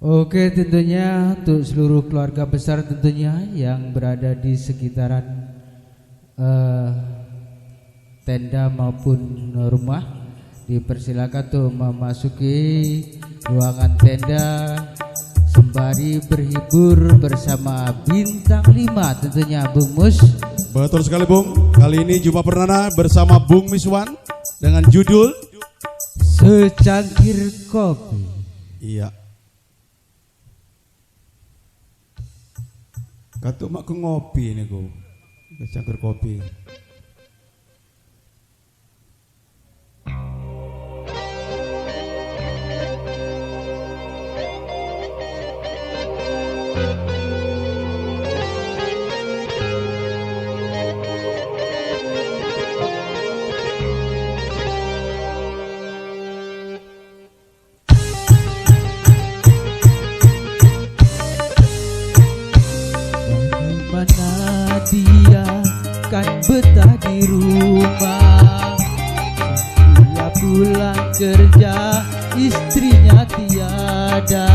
Oke, tentunya untuk seluruh keluarga besar tentunya yang berada di sekitaran tenda maupun rumah dipersilakan untuk memasuki ruangan tenda sembari berhibur bersama bintang 5 tentunya Bung Mus. Betul sekali Bung. Kali ini jumpa perdana bersama Bung Miswan dengan judul Secangkir Kopi. Iya. Katuk mak ngopi ini go. Secangkir kopi. Dia kan betah di rumah, dia pulang kerja istrinya tiada,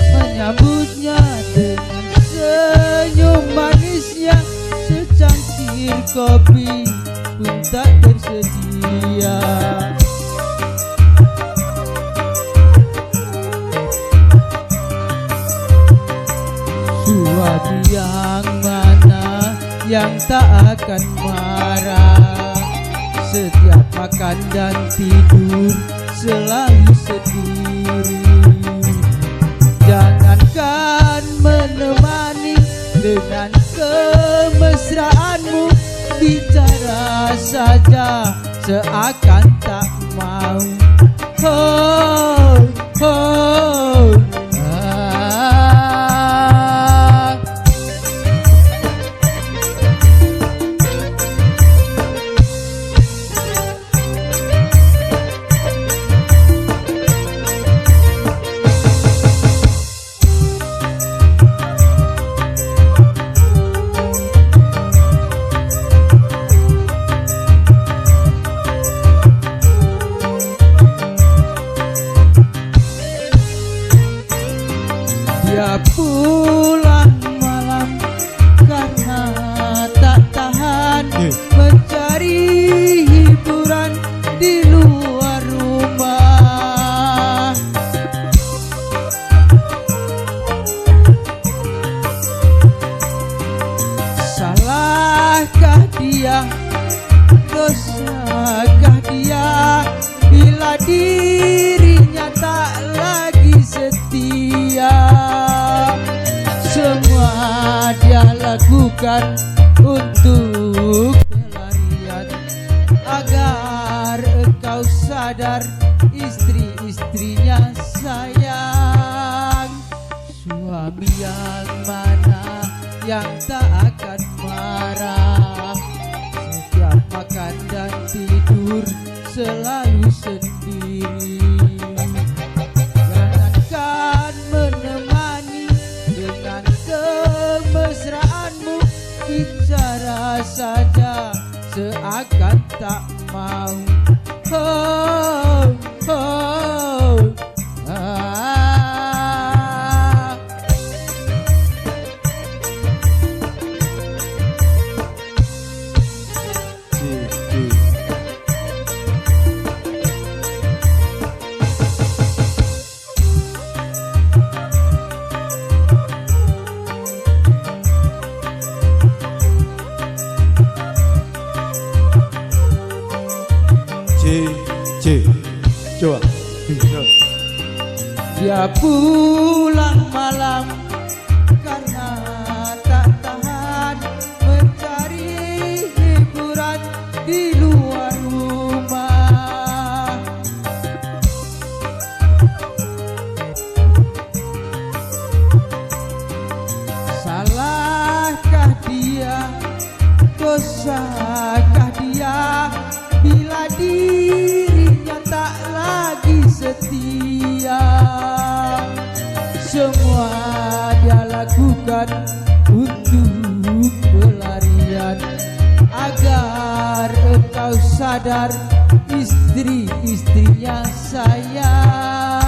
menyambutnya dengan senyum manisnya, secangkir kopi pun tak tersedia. Suami yang mana yang tak akan marah, setiap makan dan tidur selalu sendiri. Jangankan menemani dengan kemesraanmu, bicara saja seakan tak mau. Oh, oh. Dia pulang malam karena tak tahan mencari hiburan di luar rumah. Salahkah dia, dosakah dia bila dirinya tak lagi setia? Semua dia lakukan untuk pelarian, agar engkau sadar istri-istrinya sayang. Suami yang mana yang tak akan marah, setiap makan dan tidur selalu sendiri. Jangankan menemani dengan kemesraanmu, bicara saja seakan tak mau. Oh, oh, ah. Coba. Dia pulang malam karena tak tahan mencari hiburan di luar rumah. Salahkah dia, dosakah dia bila dirinya tak lagi setia? Semua dia lakukan untuk pelarian, agar engkau sadar istri-istrinya sayang.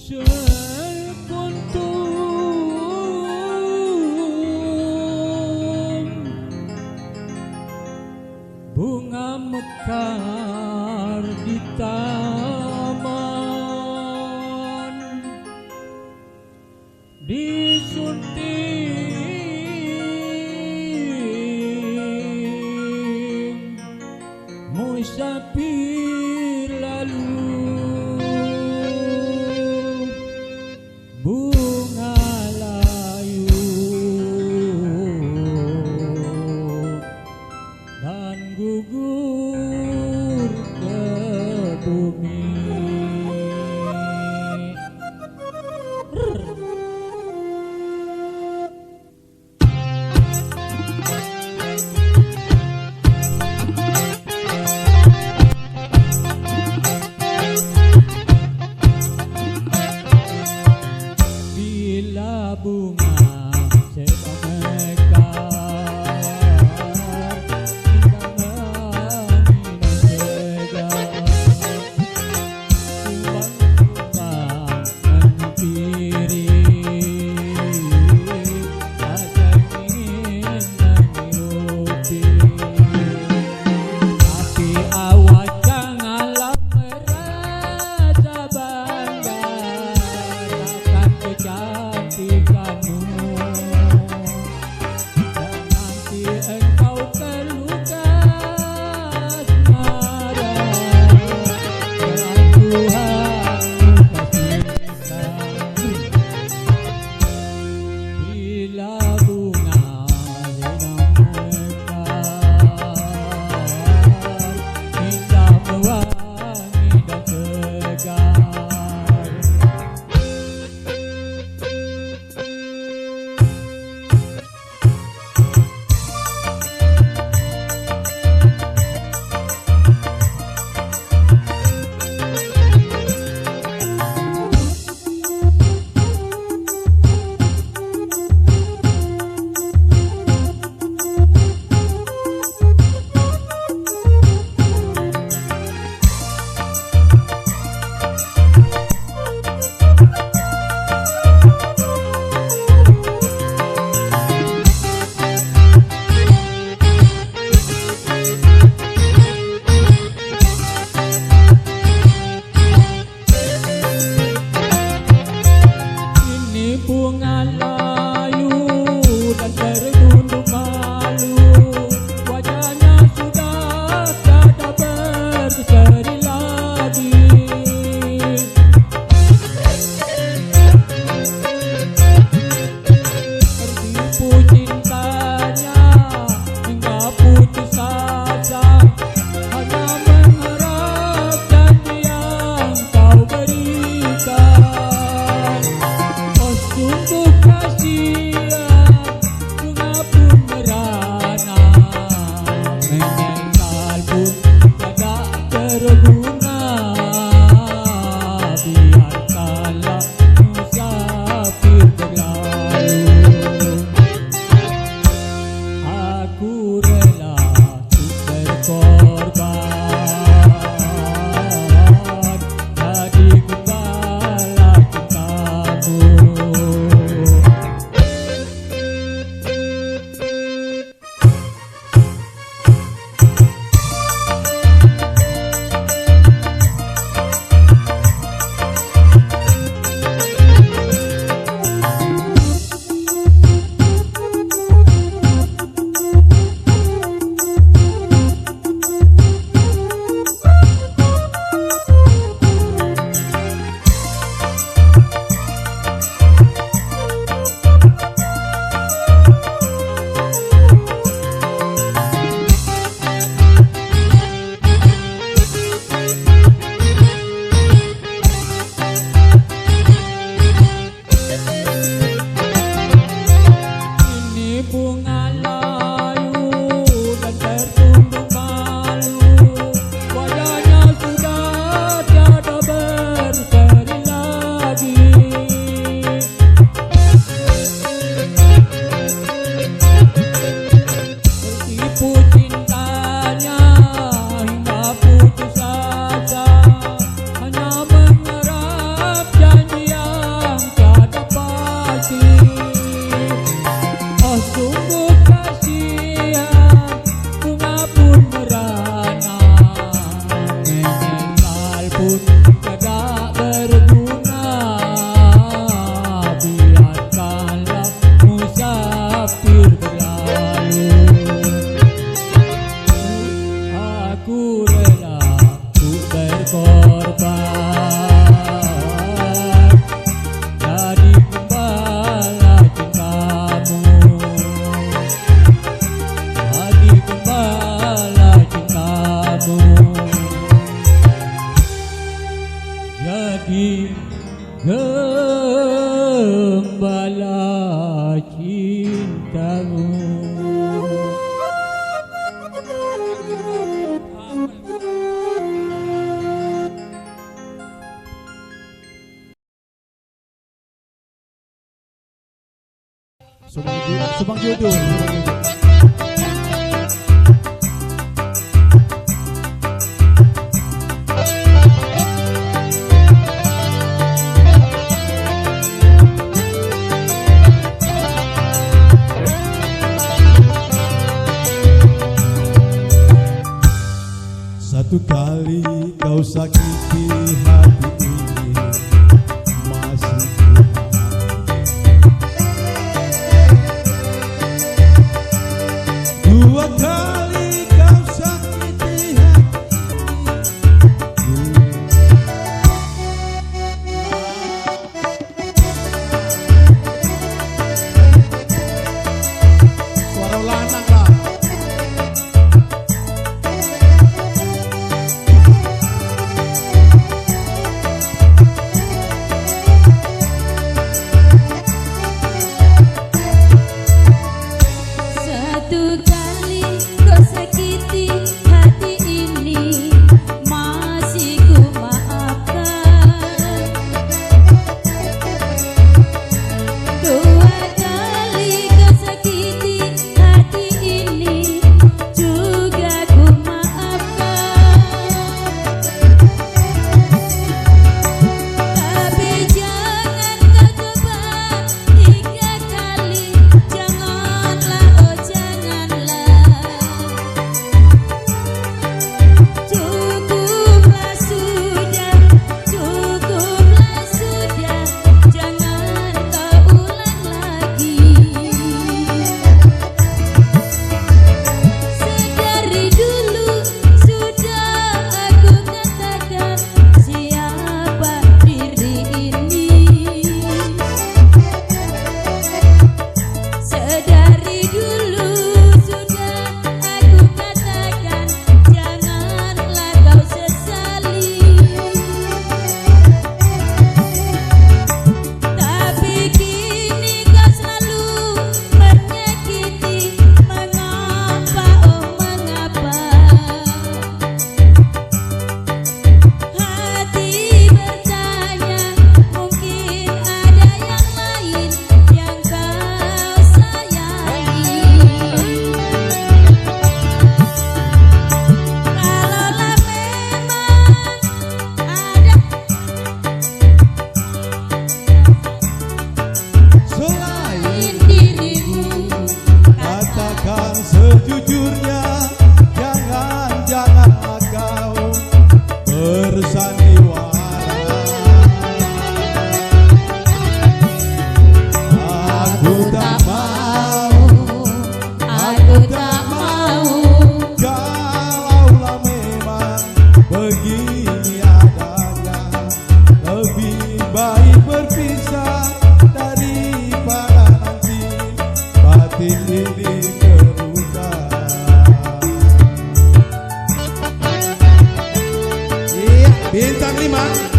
sekuntum bunga mekar di taman, disunting musafir lalu, bunga layu dan gugur kebun. pun tidak berguna, biarkanlah musafir berlalu. Aku rela untuk berkorban jadi gembala cintamu, jadi gembala cintamu, jadi gembala cintamu. Subang jodoh. Satu kali kau sakiti hati ini, masih dua kali kau sakiti hati suara lanang lah. Satu kali kau sakiti hati ini, masih ku maafkan. Dua kali kau sakiti hati ini, juga ku maafkan. Tapi jangan kau coba tiga kali, janganlah, oh janganlah. Cukuplah sudah, cukuplah sudah, jangan kau ulang lagi. Sedari dulu sudah aku katakan siapa diri ini. Sedari dulu sudah aku katakan janganlah kau sesali. Tapi kini kau selalu menyakiti, mengapa, oh mengapa? Hati bertanya, mungkin ada yang lain yang kau sayangi. Kalaulah memang ada Selain dirimu, katakan sejujurnya, jangan-janganlah kau bersandiwara. Aku tak mau, aku tak mau. kalaulah memang begini adanya, lebih baik berpisah daripada nanti batin ini terluka. Iya, bintang 5.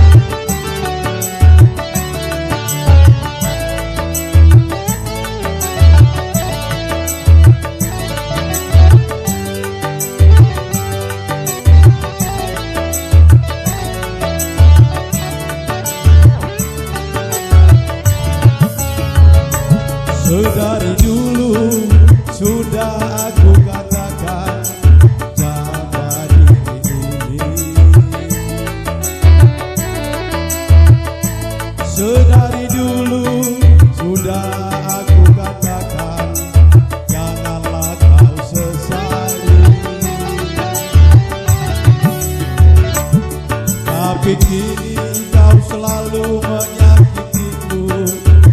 Sedari dulu sudah aku katakan jaga diri ini. Sedari dulu sudah aku katakan janganlah kau sesali. pikir kau selalu menyakitiku.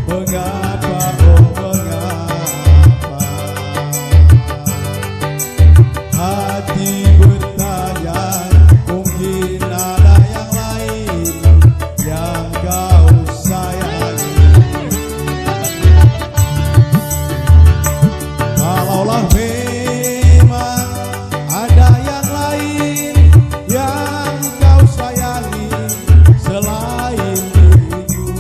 Mengapa, oh mengapa? Hati bertanya, mungkin ada yang lain yang kau sayangi. Kalaulah memang ada yang lain yang kau sayangi selain diriku,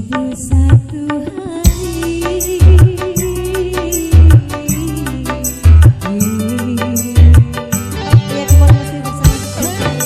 itu satu hari. Ya, kembali masih bersama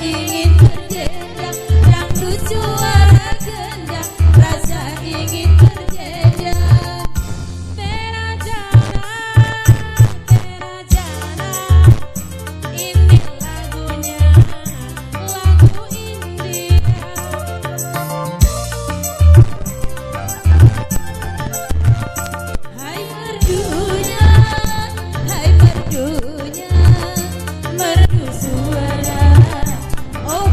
ingin berjejak, dangdut suara gendang, rasa ingin berjejak. Tera jana, ini lagunya, lagu India. Hai merdunya, merdu suara, oh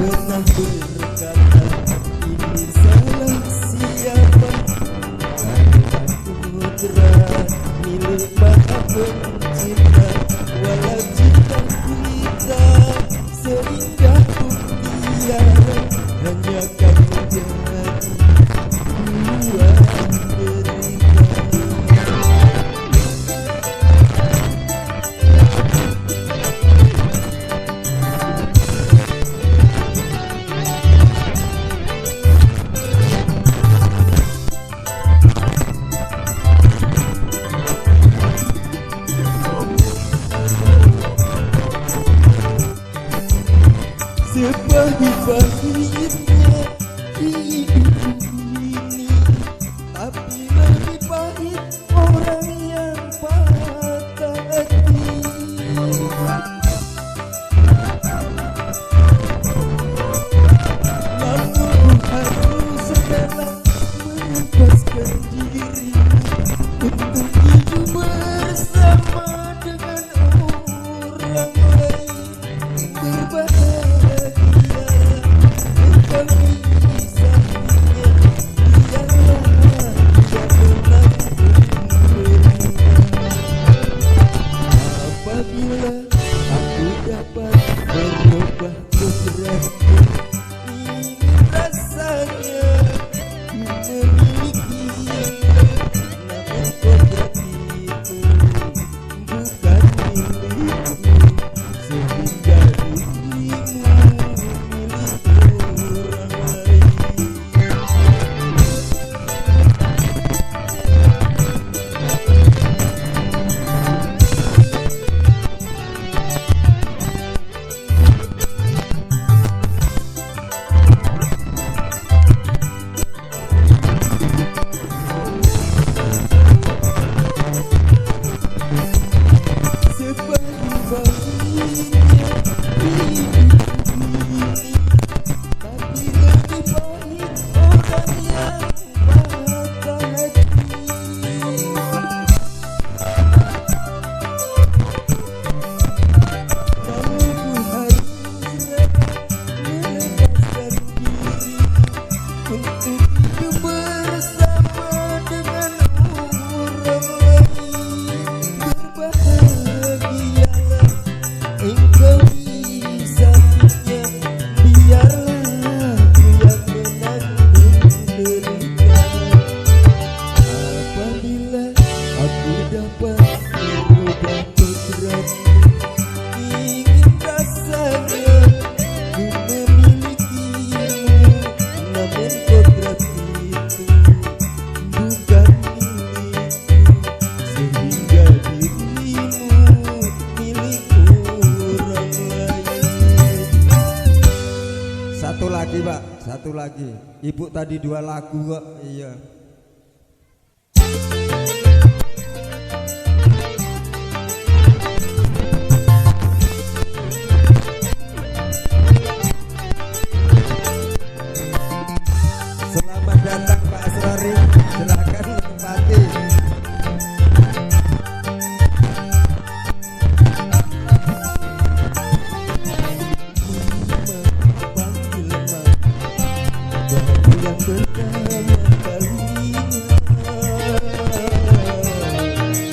pernah berkata ini salah siapa, karena putra milik Maha Pencipta. Walau cinta kita seindah mutiara, hanya kan menjadi dua derita. Sepahit-pahitnya hidup ini, tapi lebih pahit orang yang patah hati. Namun harus rela melepaskan diri untuk hidup bersama dengan orang lain. Berbahagia apabila aku dapat merubah kodratku, ini rasanya ku memilikimu, namun kodrat itu bukan milikku, sehingga dirimu milik orang lain. Satu lagi, ibu tadi 2 lagu kok. Iya. Selamat datang Pak Asrori, silakan menempati. Yang pertama kalinya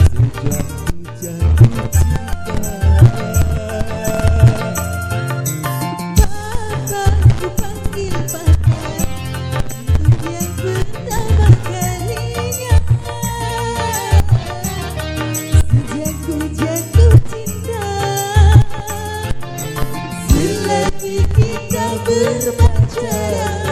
sejak ku jatuh cinta, Papa ku panggil papa untuk yang pertama kalinya. Sejak ku jatuh cinta, selagi kita berpacaran,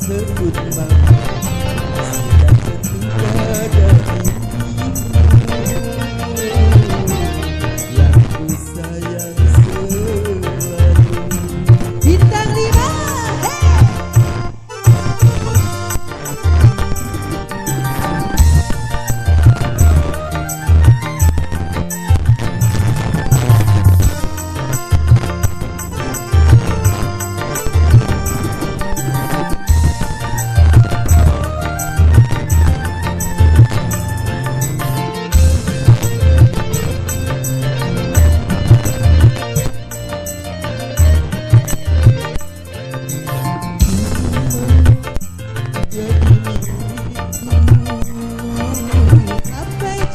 sebut mama sudah terbuka dari yang ku sayang.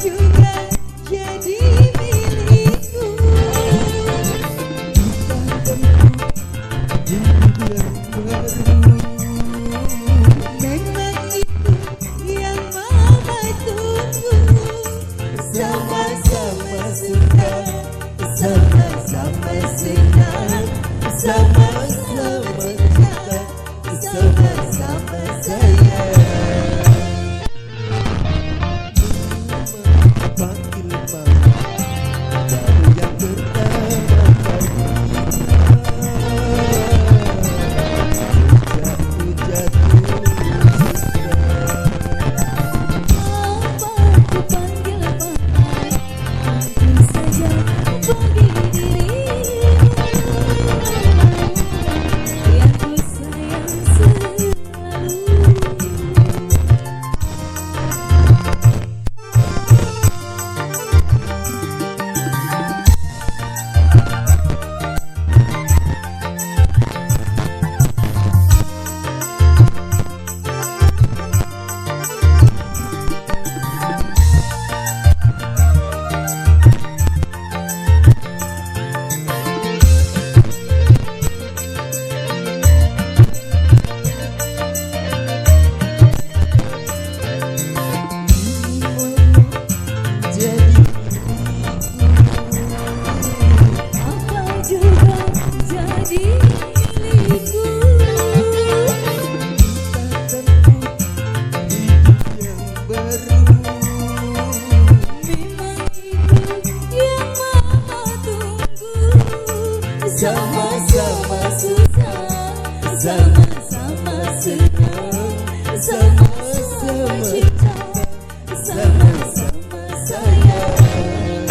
juga jadi milikku. Memang itu yang mama tunggu. Sama-sama suka, sama-sama senang, sama-sama cinta, sama-sama sayang. Panggil mama baru yang pertama kali. Jatuh Apa ku panggil mama, tentu saja panggil dirimu yang ku sayang selalu. Apa juga jadi milikku. Memang itu yang mama tunggu. Sama-sama suka, sama-sama senang, sama-sama cinta, sama-sama sayang.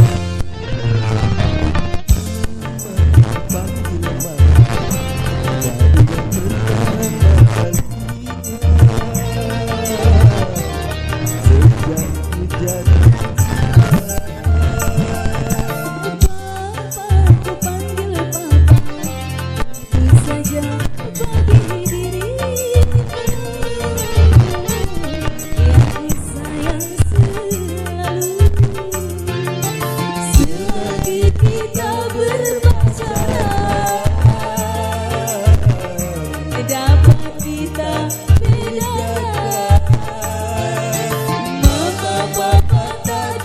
panggil mama baru yang pertama kali. Sejak ku jadi Ku panggil papa, tentu saja panggil dirimu yang ku sayang selalu. Selagi kita berpacaran, dapat kita bedakan. Mama papa tak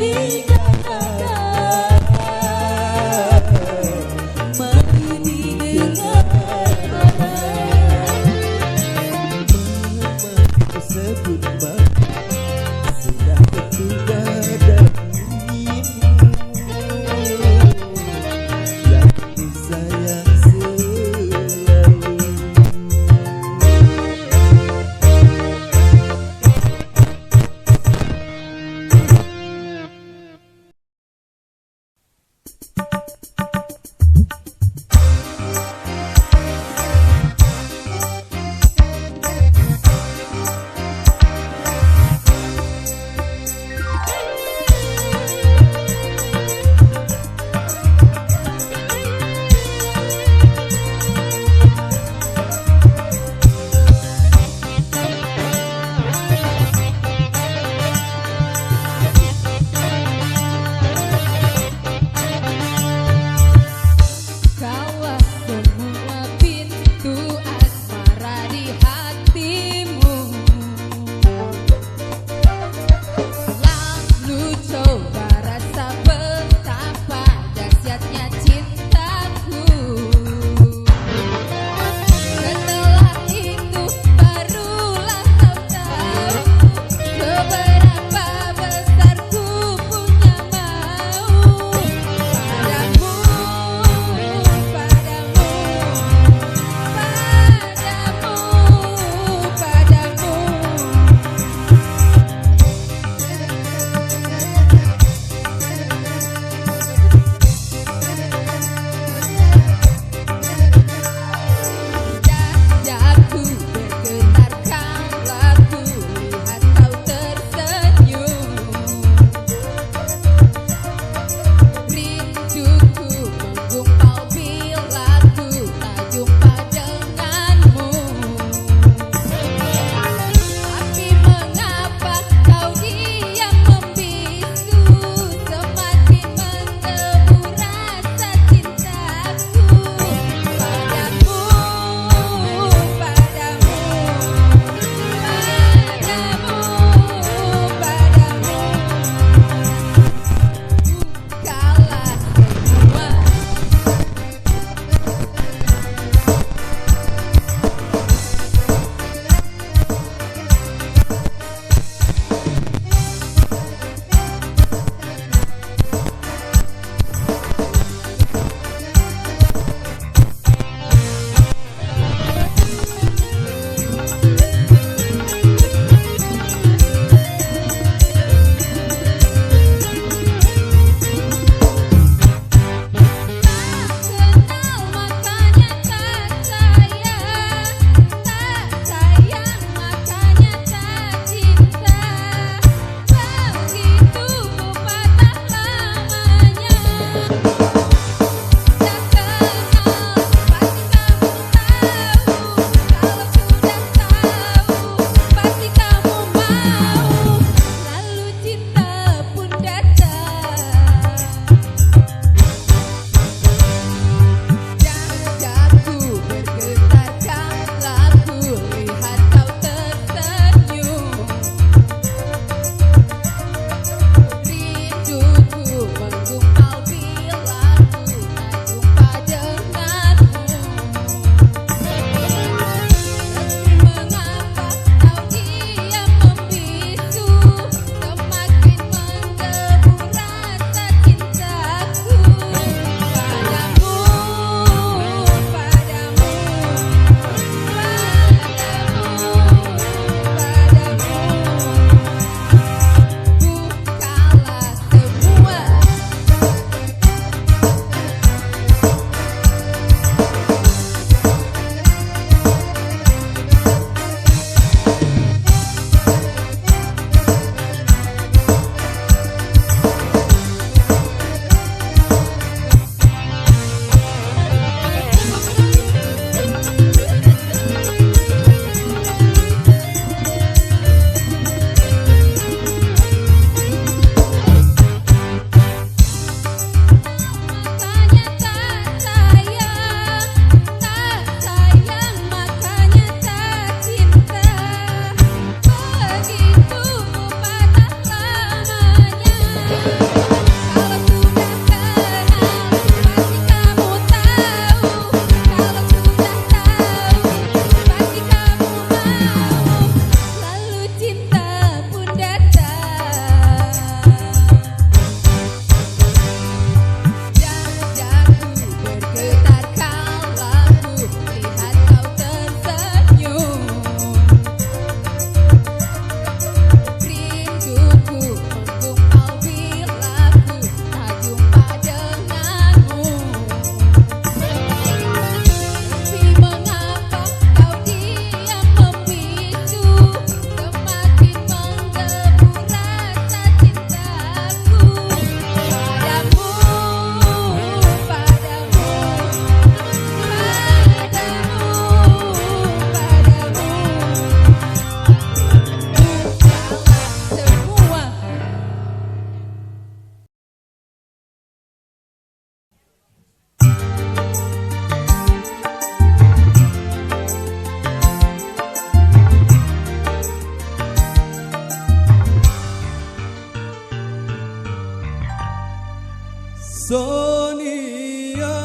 Sonia,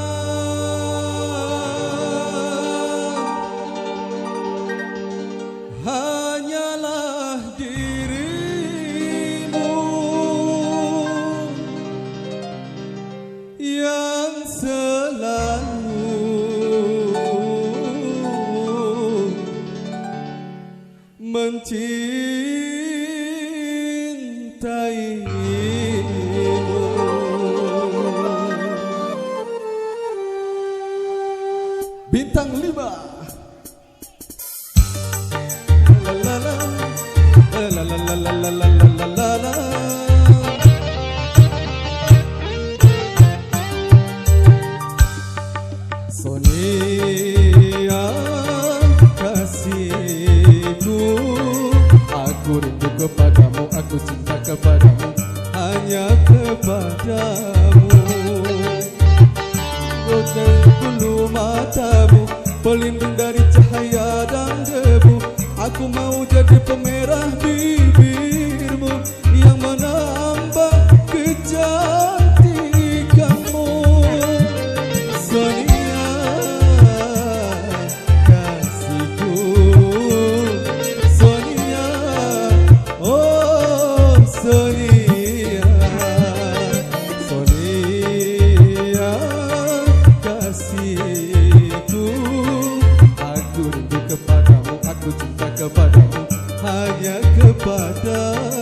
hanyalah dirimu yang selalu mencintaimu. Bintang 5. La la la la la la la la la la la. Sonia kasihku, aku rindu kepadamu, aku cinta kepadamu, hanya kepadamu. Rotai bulu matamu, pelindung dari cahaya dan debu. Aku mau jadi pemerah bibirmu yang menambah kecantikanmu. Sonia kasihku, Sonia, oh Sonia, Sonia kasihku, aku rindu kepadamu, aku cinta kepadamu, hanya kepadamu.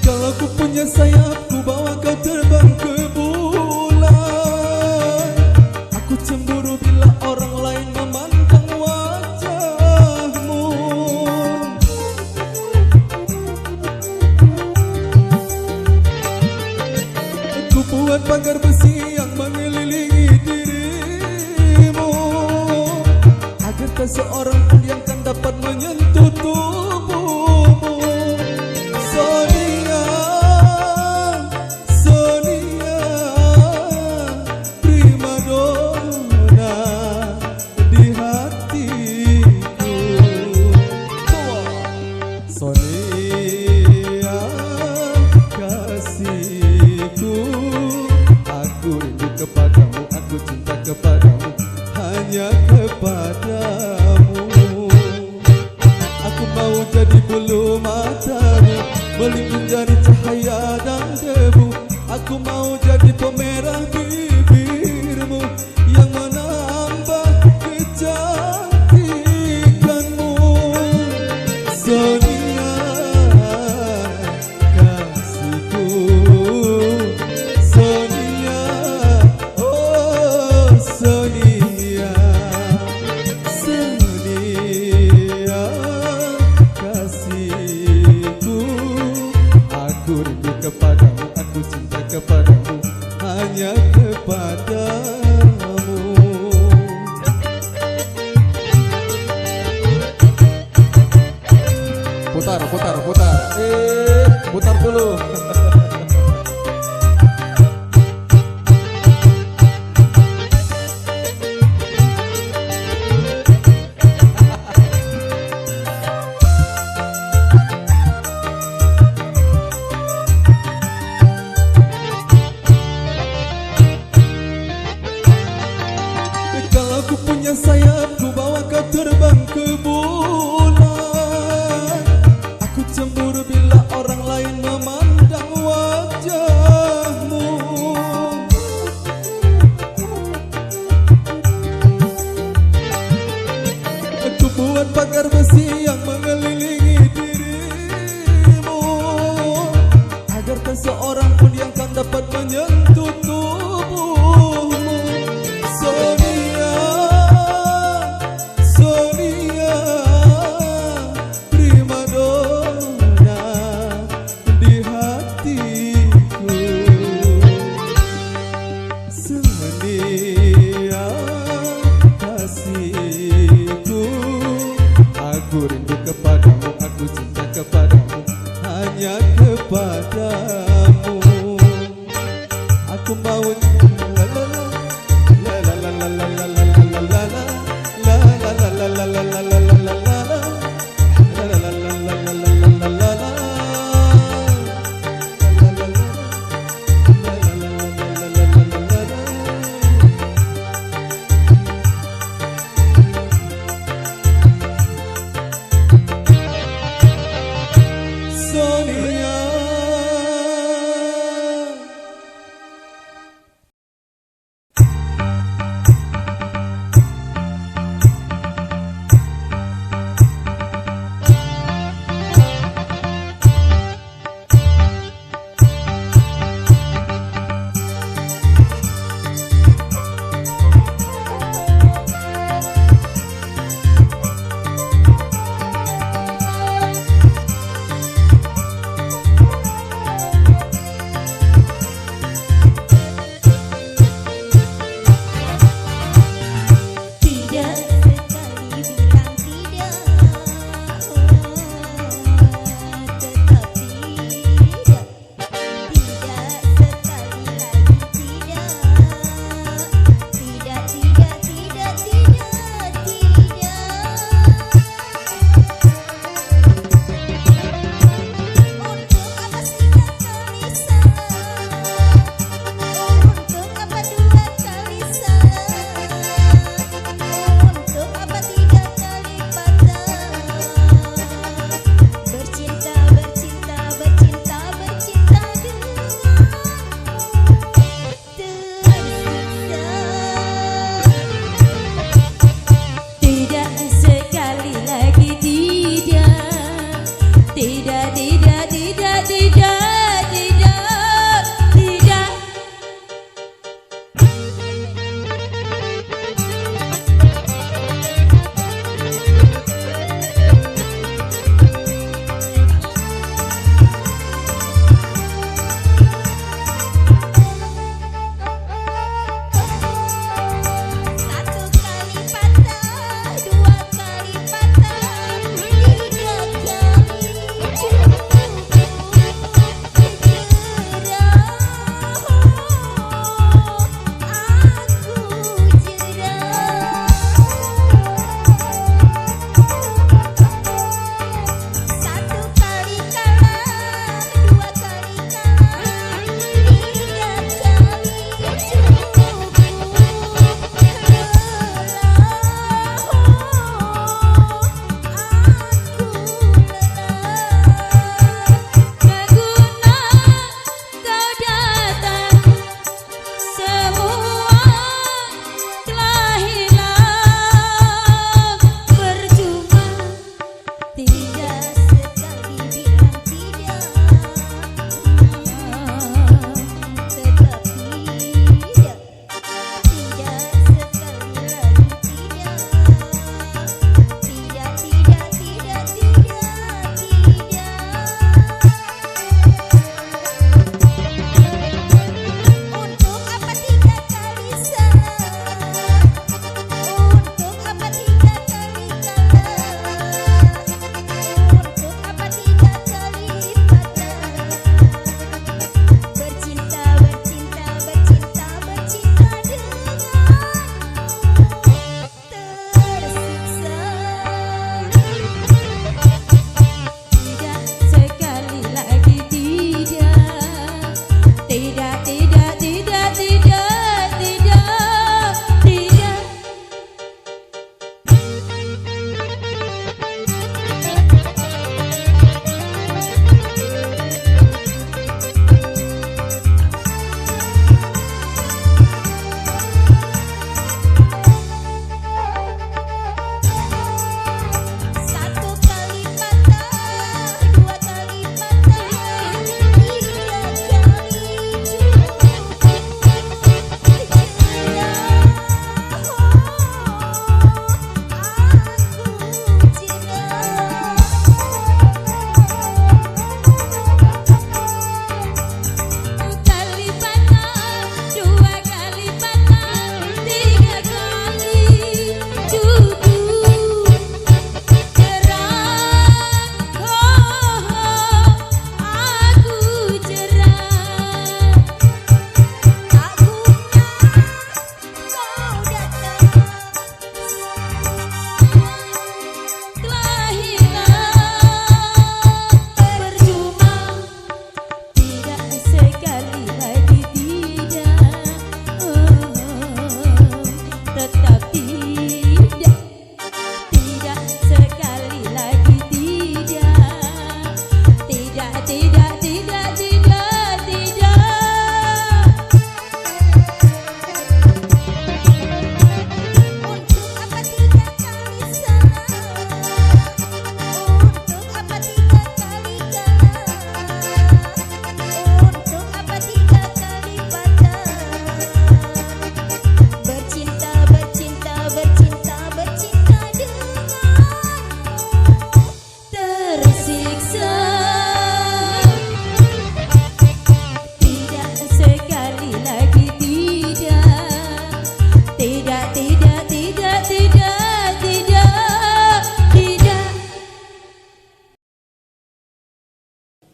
Kalau ku punya sayap, ku bawa kau terbang ke bulan. Aku cemburu bila orang lain memandang wajahmu. Ku buat pagar besi yang mengelilingi dirimu, agar tak seorang pun yang kan dapat menyentuh tubuhmu. Sonia, Sonia, prima donna di hatiku. Sonia kasihku, aku rindu kepadamu, aku cinta kepadamu, hanya kepadamu. Aku mau jadi bulu matamu, melindung dari cahaya dan debu. Aku mau jadi pemerah bibirmu yang menambah kecantikanmu. Sonia kasihku, Sonia, oh Sonia, Sonia kasihku, aku rindu kepadamu, aku cinta kepadamu, hanya kepadamu. Putar, putar, putar. Putar dulu. Kalau ku punya sayap, ku bawa kau terbang ke bulan. Aku cemburu bila orang lain memandang wajahmu. Aku buat pagar besi yang mengelilingi dirimu, agar tak seorang pun yang kan dapat menyentuh tubuhmu. Sonia, Sonia, prima donna di hatiku.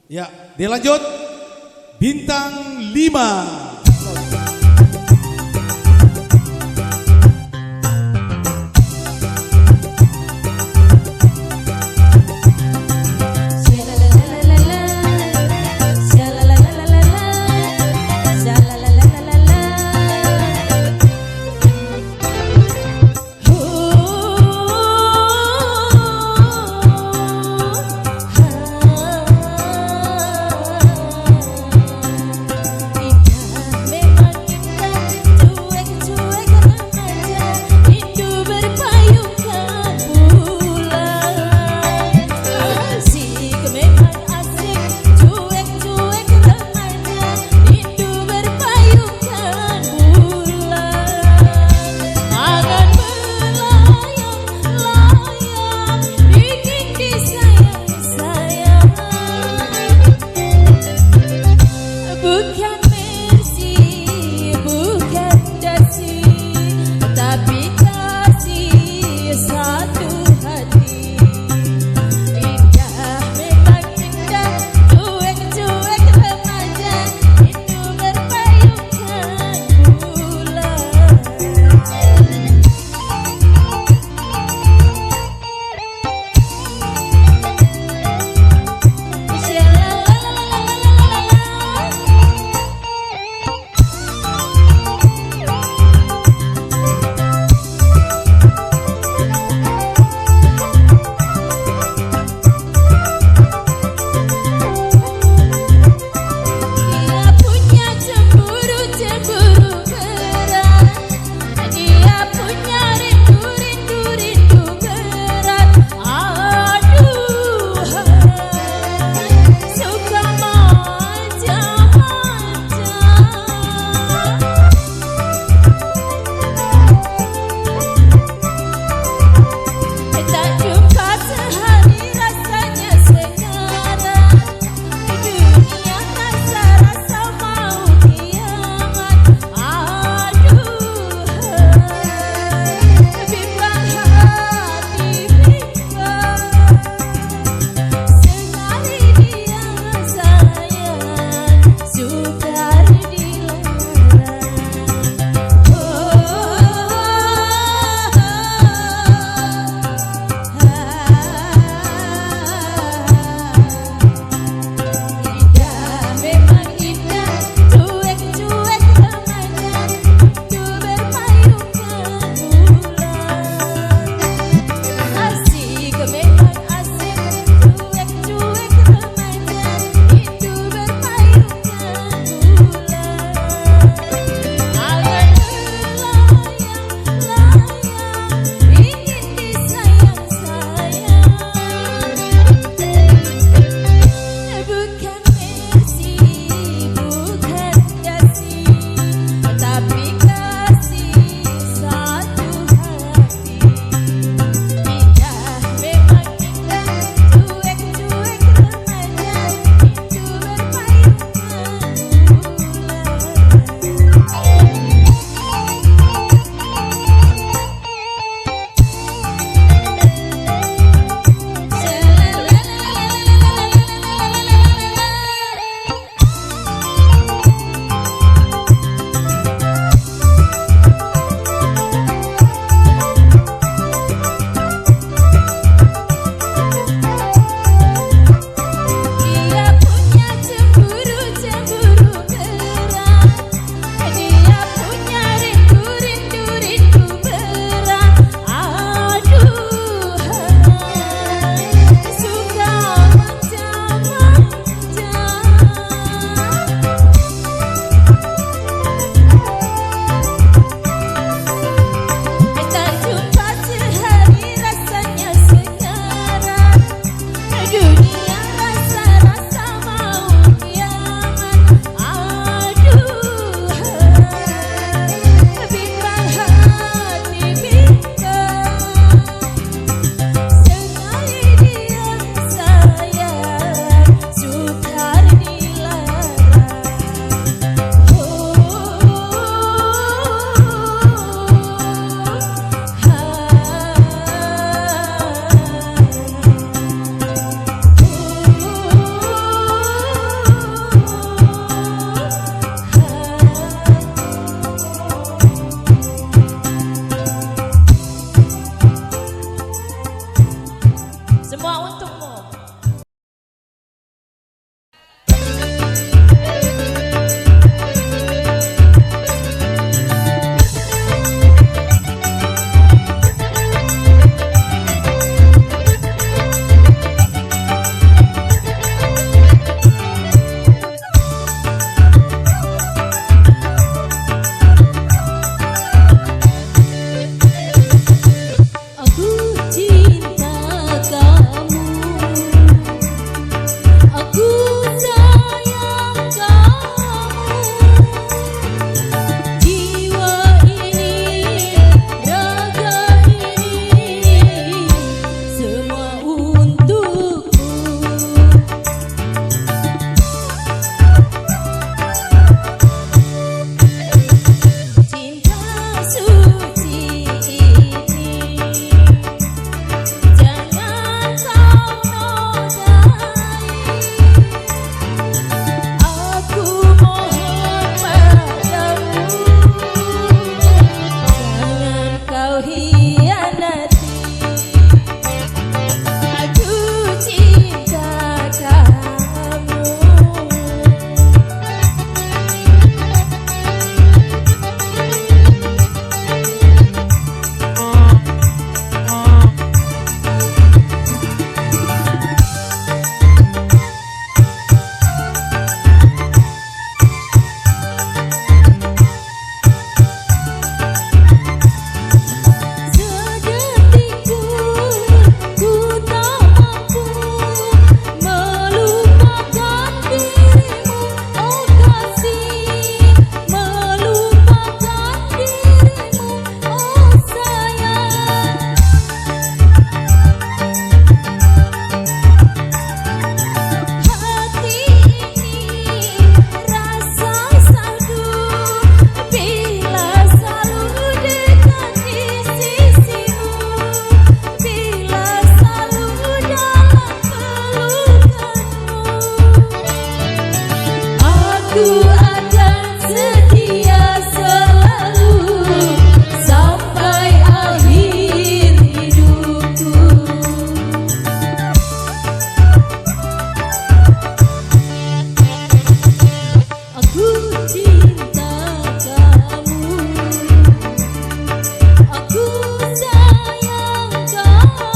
Ya, dilanjut bintang 5. akan setia selalu sampai akhir hidupku. Aku cinta kamu, aku sayang kamu.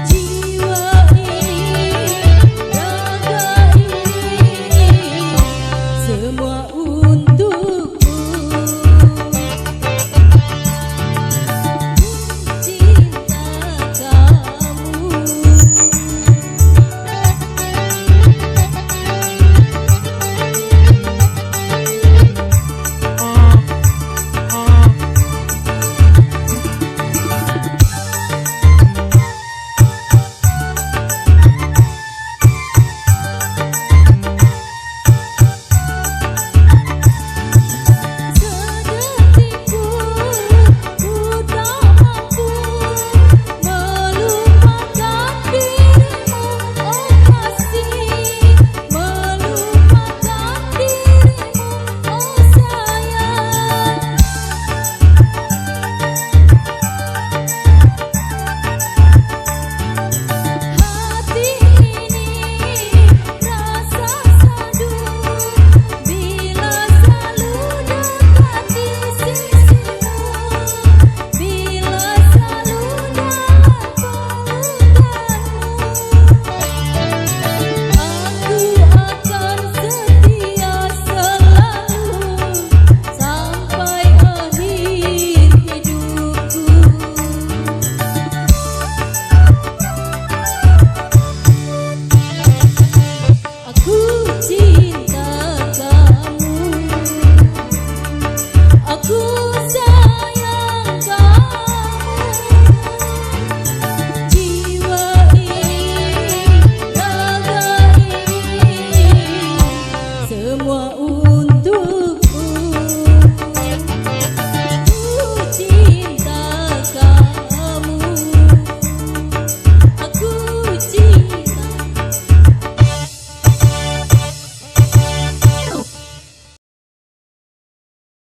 Jiwa ini, raga ini, semua untukku. Cinta kamu. Sedetik pun ku tak mampu melupakan dirimu, oh kasih, melupakan dirimu, oh sayang. Hati ini rasa sadu bila selalu dekat di sisimu, bila selalu dalam pelukanmu. Aku akan setia selalu sampai akhir hidupku. Aku cinta